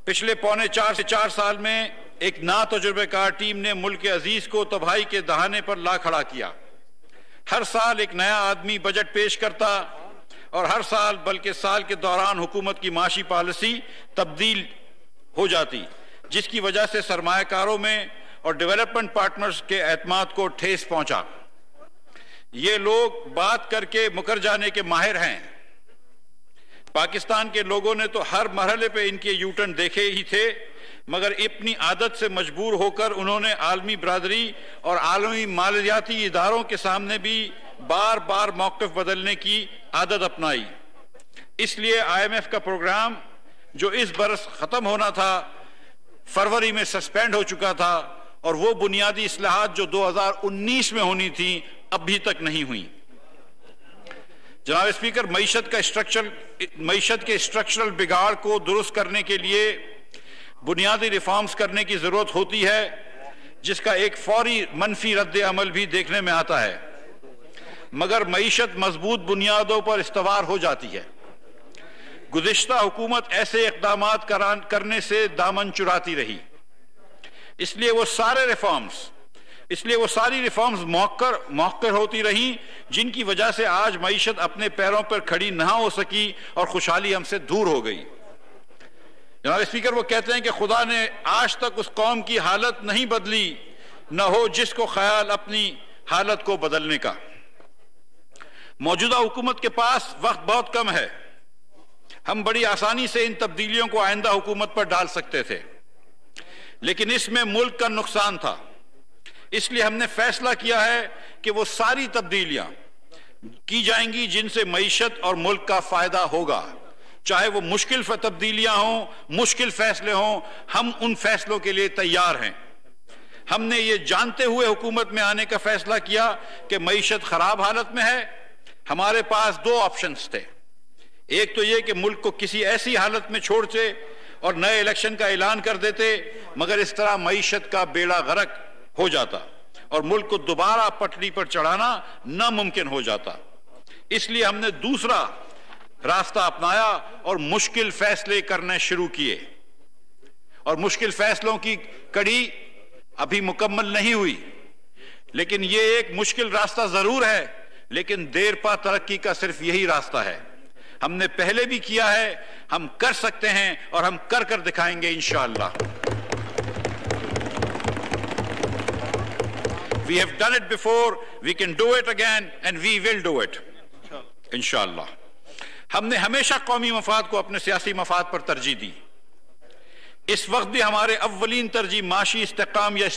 पिछले पौने 4 से 4 साल में एक नातजुर्बेकार टीम ने मुल्क के अजीज को तबाही के दहाने पर ला खड़ा किया। हर साल एक नया आदमी बजट पेश करता और हर साल बल्कि साल के दौरान हुकूमत की माशी पॉलिसी तब्दील हो जाती, जिसकी वजह से सरमायाकारों में और डेवलपमेंट पार्टनर्स के एतमाद को ठेस पहुंचा। ये लोग बात करके मुकर जाने के माहिर हैं। पाकिस्तान के लोगों ने तो हर मरहले पे इनके यूटर्न देखे ही थे, मगर अपनी आदत से मजबूर होकर उन्होंने आलमी बरादरी और आलमी मालियाती इदारों के सामने भी बार बार मौक़िफ़ बदलने की आदत अपनाई। इसलिए IMF का प्रोग्राम जो इस बरस ख़त्म होना था, फरवरी में सस्पेंड हो चुका था, और वो बुनियादी इस्लाहात जो 2019 में होनी थी अभी तक नहीं हुई। जनाब स्पीकर, मईशत के स्ट्रक्चरल बिगाड़ को दुरुस्त करने के लिए बुनियादी रिफॉर्म्स करने की जरूरत होती है, जिसका एक फौरी मनफी रद्द अमल भी देखने में आता है, मगर मईशत मजबूत बुनियादों पर इस्तवार हो जाती है। गुज़िश्ता हुकूमत ऐसे इक़दामात करने से दामन चुराती रही, इसलिए वो सारी रिफॉर्म्स मौक़्क़र होती रही, जिनकी वजह से आज मईशत अपने पैरों पर खड़ी ना हो सकी और खुशहाली हमसे दूर हो गई। जनाब स्पीकर, वो कहते हैं कि खुदा ने आज तक उस कौम की हालत नहीं बदली, न हो जिसको ख्याल अपनी हालत को बदलने का। मौजूदा हुकूमत के पास वक्त बहुत कम है। हम बड़ी आसानी से इन तब्दीलियों को आइंदा हुकूमत पर डाल सकते थे, लेकिन इसमें मुल्क का नुकसान था। इसलिए हमने फैसला किया है कि वो सारी तब्दीलियां की जाएंगी जिनसे मईशत और मुल्क का फायदा होगा, चाहे वो मुश्किल तब्दीलियां हों, मुश्किल फैसले हों। हम उन फैसलों के लिए तैयार हैं। हमने ये जानते हुए हुकूमत में आने का फैसला किया कि मईशत खराब हालत में है। हमारे पास 2 ऑप्शंस थे। एक तो ये कि मुल्क को किसी ऐसी हालत में छोड़ते और नए इलेक्शन का ऐलान कर देते, मगर इस तरह मईशत का बेड़ा गर्क हो जाता और मुल्क को दोबारा पटरी पर चढ़ाना नामुमकिन हो जाता। इसलिए हमने दूसरा रास्ता अपनाया और मुश्किल फैसले करने शुरू किए। और मुश्किल फैसलों की कड़ी अभी मुकम्मल नहीं हुई, लेकिन ये एक मुश्किल रास्ता जरूर है, लेकिन देर पा तरक्की का सिर्फ यही रास्ता है। हमने पहले भी किया है, हम कर सकते हैं और हम कर कर दिखाएंगे इंशाअल्लाह। We have done it before, we can do it again and we will do it इंशाअल्लाह। हमने हमेशा कौमी मफाद को अपने सियासी मफाद पर तरजीह दी। इस वक्त भी हमारे अव्वलीन तरजीह माशी इस्तेकाम या